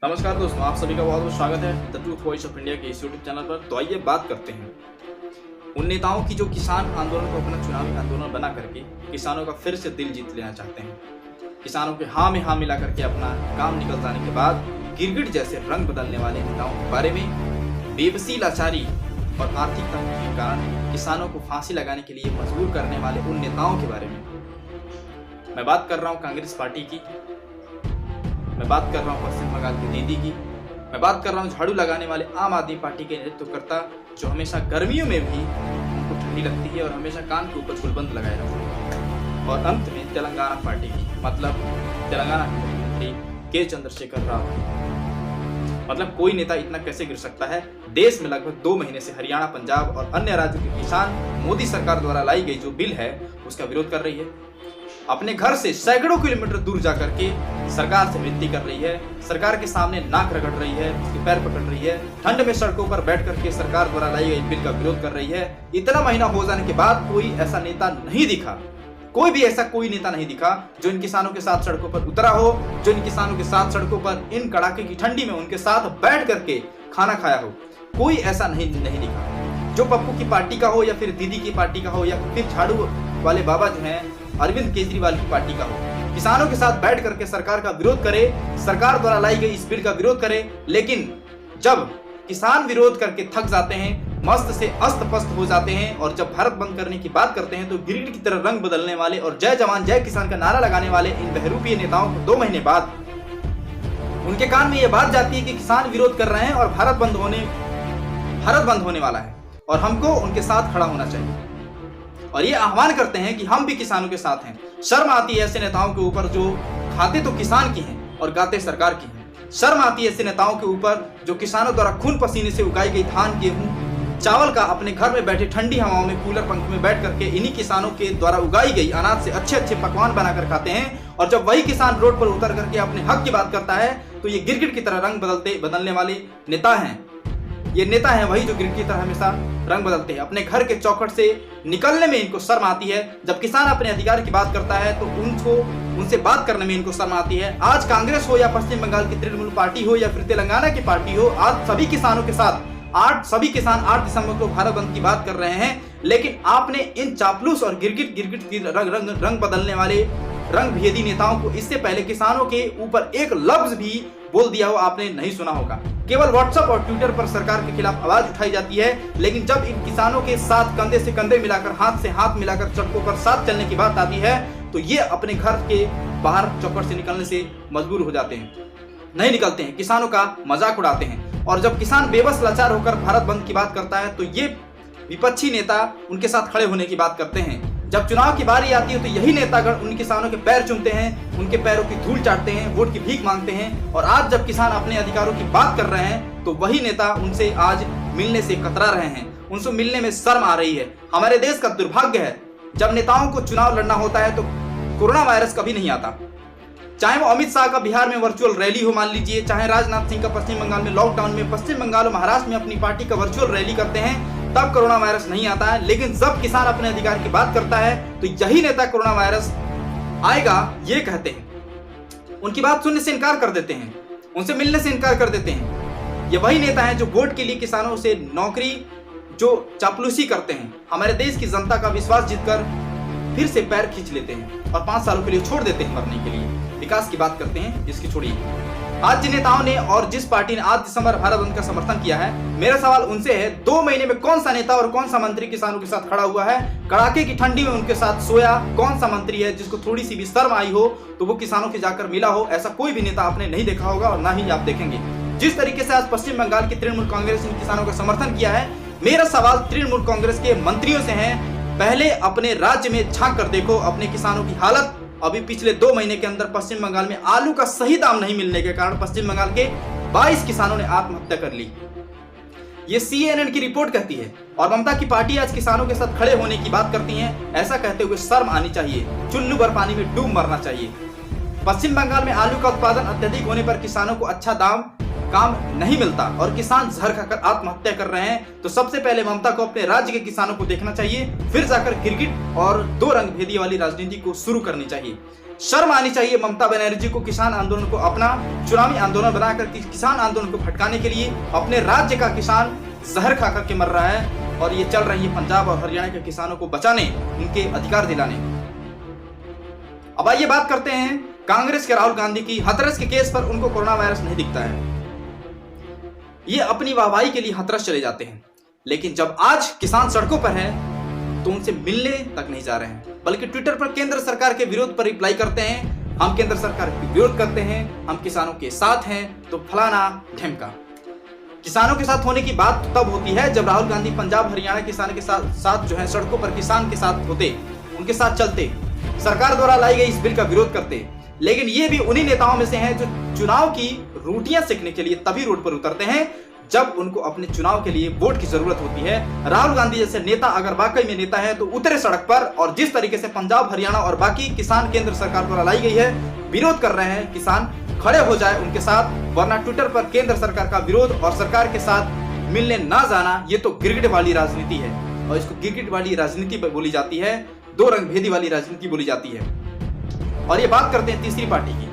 नमस्कार दोस्तों, आप सभी का बहुत बहुत स्वागत है the truth voice of India के इस यूट्यूब चैनल पर। तो आइए बात करते हैं उन नेताओं की जो किसान आंदोलन को अपना चुनावी आंदोलन बना करके किसानों का फिर से दिल जीत लेना चाहते हैं। किसानों के हाँ में हाँ मिला करके अपना काम निकल जाने के बाद गिरगिट जैसे रंग बदलने वाले नेताओं के बारे में, बेबसी, लाचारी और आर्थिक तंगी के कारण किसानों को फांसी लगाने के लिए मजबूर करने वाले उन नेताओं के बारे में मैं बात कर रहा हूँ। कांग्रेस पार्टी की मैं बात कर रहा हूँ, पश्चिम बंगाल की दीदी की मैं बात कर रहा हूँ, झाड़ू लगाने वाले आम आदमी पार्टी के नेतृत्वकर्ता जो हमेशा गर्मियों में भी उनको ठंडी लगती है और हमेशा कान के ऊपर गुलबंद लगाए रहते हैं। और अंत में तेलंगाना पार्टी की, मतलब तेलंगाना के मुख्यमंत्री के चंद्रशेखर राव। मतलब कोई नेता इतना कैसे गिर सकता है। देश में लगभग 2 महीने से हरियाणा, पंजाब और अन्य राज्यों के किसान मोदी सरकार द्वारा लाई गई जो बिल है उसका विरोध कर रही है। अपने घर से सैकड़ों किलोमीटर दूर जाकर के सरकार से विनती कर रही है, सरकार के सामने नाक रगड़ रही है, उसके पैर पकड़ रही है, ठंड में सड़कों पर बैठ करके सरकार द्वारा लाई गई बिल का विरोध कर रही है। इतना महीना हो जाने के बाद कोई ऐसा नेता नहीं दिखा, कोई भी ऐसा कोई नेता नहीं दिखा जो इन किसानों के साथ सड़कों पर उतरा हो, जो इन किसानों के साथ सड़कों पर इन कड़ाके की ठंडी में उनके साथ बैठ करके खाना खाया हो। कोई ऐसा नहीं दिखा। जो पप्पू की पार्टी का हो या फिर दीदी की पार्टी का हो या फिर झाड़ू वाले बाबा जो हैं अरविंद केजरीवाल की पार्टी का हो, किसानों के साथ बैठ करके सरकार का विरोध करे, सरकार द्वारा लाई गई इस बिल का विरोध करे। लेकिन जब किसान विरोध करके थक जाते हैं, मस्त से अस्त पस्त हो जाते हैं और जब भारत बंद करने की बात करते हैं तो गिरगिट की तरह रंग बदलने वाले और जय जवान जय किसान का नारा लगाने वाले इन बहरूपीय नेताओं को 2 महीने बाद उनके कान में यह बात जाती है कि किसान विरोध कर रहे हैं और भारत बंद होने वाला है और हमको उनके साथ खड़ा होना चाहिए। और ये आह्वान करते हैं कि हम भी किसानों के साथ हैं। शर्म आती है ऐसे नेताओं के ऊपर जो खाते तो किसान की हैं और गाते सरकार की हैं। शर्म आती है ऐसे नेताओं के ऊपर जो किसानों द्वारा खून पसीने से उगाई गई धान, गेहूं, चावल का अपने घर में बैठे ठंडी हवाओं में कूलर पंखे में बैठ करके इन्हीं किसानों के द्वारा उगाई गई अनाज से अच्छे अच्छे पकवान बनाकर खाते हैं। और जब वही किसान रोड पर उतर करके अपने हक की बात करता है तो ये गिरगिट की तरह रंग बदलने वाले नेता हैं। ये नेता हैं वही जो गिरगिट की तरह हमेशा रंग बदलते हैं। अपने घर के चौखट से निकलने में इनको शर्म आती है। जब किसान अपने अधिकार की बात करता है तो उनसे बात करने में इनको शर्म आती है। आज कांग्रेस हो या पश्चिम बंगाल की तृणमूल पार्टी हो या फिर तेलंगाना की पार्टी हो, आज सभी किसानों के साथ सभी किसान 8 दिसंबर को भारत बंद की बात कर रहे हैं। लेकिन आपने इन चापलूस और गिरगिट की रंग बदलने वाले रंग भेदी नेताओं को इससे पहले किसानों के ऊपर एक लफ्ज भी बोल दिया हो आपने नहीं सुना होगा। केवल व्हाट्सएप और ट्विटर पर सरकार के खिलाफ आवाज उठाई जाती है, लेकिन जब इन किसानों के साथ कंधे से कंधे मिलाकर, हाथ से हाथ मिलाकर सड़कों पर साथ चलने की बात आती है तो ये अपने घर के बाहर चौखट से निकलने से मजबूर हो जाते हैं, नहीं निकलते हैं, किसानों का मजाक उड़ाते हैं। और जब किसान बेबस लाचार होकर भारत बंद की बात करता है तो ये विपक्षी नेता उनके साथ खड़े होने की बात करते हैं। जब चुनाव की बारी आती है तो यही नेतागण उन किसानों के पैर चूमते हैं, उनके पैरों की धूल चाटते हैं, वोट की भीख मांगते हैं। और आज जब किसान अपने अधिकारों की बात कर रहे हैं तो वही नेता उनसे आज मिलने से कतरा रहे हैं, उनसे मिलने में शर्म आ रही है। हमारे देश का दुर्भाग्य है, जब नेताओं को चुनाव लड़ना होता है तो कोरोना वायरस कभी नहीं आता। चाहे वो अमित शाह का बिहार में वर्चुअल रैली हो, मान लीजिए, चाहे राजनाथ सिंह का पश्चिम बंगाल में लॉकडाउन में, पश्चिम बंगाल और महाराष्ट्र में अपनी पार्टी का वर्चुअल रैली करते हैं, तब कोरोना वायरस नहीं आता है। लेकिन जब किसान अपने अधिकार की बात करता है तो यही नेता कोरोना वायरस आएगा ये कहते हैं, उनकी बात सुनने से इनकार कर देते हैं, उनसे मिलने से इनकार कर देते हैं। ये वही नेता हैं जो वोट के लिए किसानों से नौकरी जो चापलूसी करते हैं, हमारे देश की जनता का विश्वास जीतकर फिर से पैर खींच लेते हैं और 5 सालों के लिए छोड़ देते हैं मरने के लिए। विकास की बात करते हैं जिसकी छोड़िए। आज जिन नेताओं ने और जिस पार्टी ने 8 दिसंबर भारत बंद का समर्थन किया है, मेरा सवाल उनसे है, 2 महीने में कौन सा नेता और कौन सा मंत्री किसानों के साथ खड़ा हुआ है? कड़ाके की ठंडी में उनके साथ सोया कौन सा मंत्री है जिसको थोड़ी सी भी शर्म आई हो तो वो किसानों से जाकर मिला हो? ऐसा कोई भी नेता आपने नहीं देखा होगा और ना ही आप देखेंगे। जिस तरीके से आज पश्चिम बंगाल की तृणमूल कांग्रेस इन किसानों का समर्थन किया है, मेरा सवाल तृणमूल कांग्रेस के मंत्रियों से है, पहले अपने राज्य में झांक कर देखो अपने किसानों की हालत। अभी पिछले 2 महीने के अंदर पश्चिम बंगाल में आलू का सही दाम नहीं मिलने के कारण पश्चिम बंगाल के 22 किसानों ने आत्महत्या कर ली। ये CNN की रिपोर्ट कहती है। और ममता की पार्टी आज किसानों के साथ खड़े होने की बात करती है। ऐसा कहते हुए शर्म आनी चाहिए, चुल्लू भर पानी में डूब मरना चाहिए। पश्चिम बंगाल में आलू का उत्पादन अत्यधिक होने पर किसानों को अच्छा दाम काम नहीं मिलता और किसान जहर खाकर आत्महत्या कर रहे हैं, तो सबसे पहले ममता को अपने राज्य के किसानों को देखना चाहिए, फिर जाकर क्रिकेट और दो रंग भेदी वाली राजनीति को शुरू करनी चाहिए। शर्म आनी चाहिए ममता बनर्जी को किसान आंदोलन को अपना चुनावी आंदोलन बनाकर किसान आंदोलन को भटकाने के लिए। अपने राज्य का किसान जहर खा करके मर रहा है और ये चल रही है पंजाब और हरियाणा के किसानों को बचाने, उनके अधिकार दिलाने। अब आइए बात करते हैं कांग्रेस के राहुल गांधी की। हाथरस के केस पर उनको कोरोना वायरस नहीं दिखता है, ये अपनी वाहवाही के लिए हाथरस चले जाते हैं, लेकिन जब आज किसान सड़कों पर है तो उनसे मिलने तक नहीं जा रहे हैं, बल्कि ट्विटर पर केंद्र सरकार के विरोध पर रिप्लाई करते हैं, हम केंद्र सरकार के विरोध करते हैं, हम किसानों के साथ हैं, तो फलाना ढिमका। किसानों के साथ होने की बात तब होती है जब राहुल गांधी पंजाब हरियाणा किसान के साथ जो है सड़कों पर किसान के साथ होते, उनके साथ चलते, सरकार द्वारा लाई गई इस बिल का विरोध करते। लेकिन ये भी उन्हीं नेताओं में से हैं जो चुनाव की रोटियां सेकने के लिए तभी रोड पर उतरते हैं जब उनको अपने चुनाव के लिए वोट की जरूरत होती है। राहुल गांधी जैसे नेता अगर वाकई में नेता है तो उतरे सड़क पर, और जिस तरीके से पंजाब हरियाणा और बाकी किसान केंद्र सरकार द्वारा लाई गई है विरोध कर रहे हैं, किसान खड़े हो जाए उनके साथ, वरना ट्विटर पर केंद्र सरकार का विरोध और सरकार के साथ मिलने ना जाना, ये तो गिरगिट वाली राजनीति है और इसको गिरगिट वाली राजनीति बोली जाती है, दो रंग भेदी वाली राजनीति बोली जाती है। और ये बात करते हैं तीसरी पार्टी की।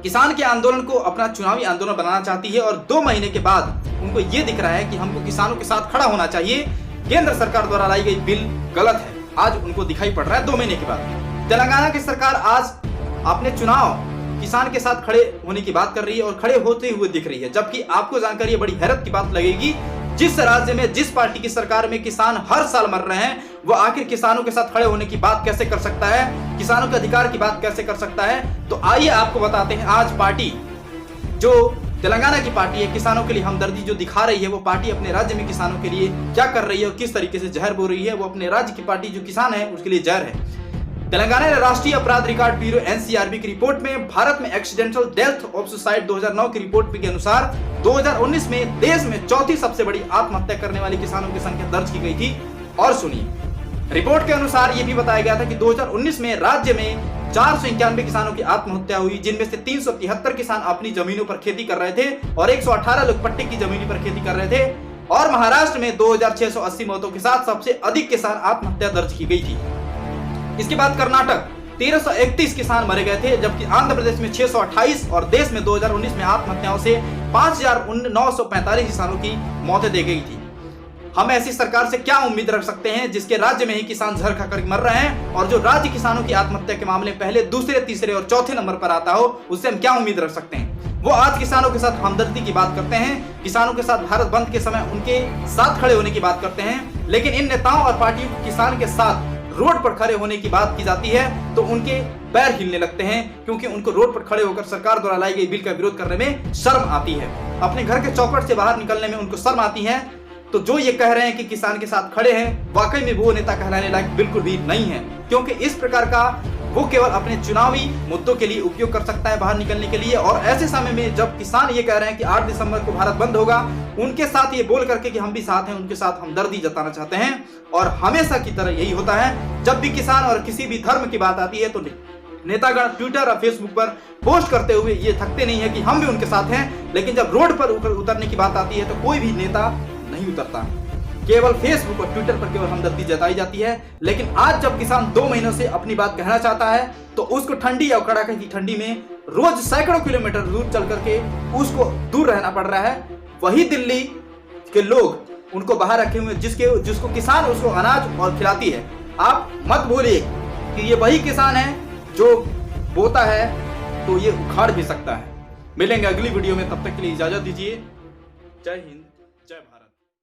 किसान के आंदोलन को अपना चुनावी आंदोलन बनाना चाहती है और 2 महीने के बाद उनको ये दिख रहा है कि हमको किसानों के साथ खड़ा होना चाहिए, केंद्र सरकार द्वारा लाई गई बिल गलत है, आज उनको दिखाई पड़ रहा है 2 महीने के बाद। तेलंगाना की सरकार आज अपने चुनाव किसान के साथ खड़े होने की बात कर रही है और खड़े होते हुए दिख रही है, जबकि आपको जानकर ये बड़ी हैरत की बात लगेगी, जिस राज्य में जिस पार्टी की सरकार में किसान हर साल मर रहे हैं, वो आखिर किसानों के साथ खड़े होने की बात कैसे कर सकता है, किसानों के अधिकार की बात कैसे कर सकता है। तो आइए आपको बताते हैं, आज पार्टी जो तेलंगाना की पार्टी है, किसानों के लिए हमदर्दी जो दिखा रही है, वो पार्टी अपने राज्य में किसानों के लिए क्या कर रही है और किस तरीके से जहर बोल रही है। वो अपने राज्य की पार्टी जो किसान है उसके लिए जहर है। तेलंगाना राष्ट्रीय अपराध रिकॉर्ड ब्यूरो एनसीआरबी की रिपोर्ट में भारत में एक्सीडेंटल डेथ ऑफ सुसाइड 2009 की रिपोर्ट के अनुसार 2019 में देश में चौथी सबसे बड़ी आत्महत्या करने वाली किसानों की संख्या दर्ज की गई थी। और सुनिए, रिपोर्ट के अनुसार यह भी बताया गया था कि 2019 में राज्य में 491 किसानों की आत्महत्या हुई, जिनमें से 373 किसान अपनी जमीनों पर खेती कर रहे थे और 118 लोग पट्टे की जमीन पर खेती कर रहे थे। और महाराष्ट्र में 2680 मौतों के साथ सबसे अधिक किसान आत्महत्या दर्ज की गई थी। इसके बाद कर्नाटक 1331 किसान मरे गए थे, जबकि आंध्र प्रदेश में 628 और देश में 2019 में आत्महत्याओं से 5945 किसानों की मौतें दी गई थी। हम ऐसी सरकार से क्या उम्मीद रख सकते हैं जिसके राज्य में ही किसान जहर खाकर मर रहे हैं, और जो राज्य किसानों की आत्महत्या के मामले पहले, दूसरे, तीसरे और चौथे नंबर पर आता हो, उससे हम क्या उम्मीद रख सकते हैं। वो आज किसानों के साथ हमदर्दी की बात करते हैं, किसानों के साथ भारत बंद के समय उनके साथ खड़े होने की बात करते हैं, लेकिन इन नेताओं और पार्टियों को किसान के साथ रोड पर खड़े होने की बात की जाती है तो उनके पैर हिलने लगते हैं, क्योंकि उनको रोड पर खड़े होकर सरकार द्वारा लाई गई बिल का विरोध करने में शर्म आती है, अपने घर के चौखट से बाहर निकलने में उनको शर्म आती है। तो जो ये कह रहे हैं कि किसान के साथ खड़े हैं, वाकई में वो नेता कहलाने लायक बिल्कुल भी नहीं है, क्योंकि इस प्रकार का वो केवल अपने चुनावी मुद्दों के लिए उपयोग कर सकता है बाहर निकलने के लिए। और ऐसे समय में जब किसान ये कह रहे हैं कि 8 दिसंबर को भारत बंद होगा, उनके साथ ये बोल करके कि हम भी साथ हैं, उनके साथ हमदर्दी जताना चाहते हैं। और हमेशा की तरह यही होता है, जब भी किसान और किसी भी धर्म की बात आती है तो नेतागण ट्विटर और फेसबुक पर पोस्ट करते हुए ये थकते नहीं है कि हम भी उनके साथ हैं, लेकिन जब रोड पर उतरने की बात आती है तो कोई भी नेता नहीं उतरता, केवल फेसबुक और ट्विटर पर केवल हमदर्दी जताई जाती है। लेकिन आज जब किसान 2 महीनों से अपनी बात कहना चाहता है तो उसको ठंडी या कड़ाके की ठंडी में रोज सैकड़ों किलोमीटर दूर चल करके उसको दूर रहना पड़ रहा है। वही दिल्ली के लोग उनको बाहर रखे हुए, जिसको किसान उसको अनाज और खिलाती है। आप मत बोलिए कि ये वही किसान है जो बोता है तो ये उखाड़ भी सकता है। मिलेंगे अगली वीडियो में, तब तक के लिए इजाजत दीजिए। जय हिंद, जय भारत।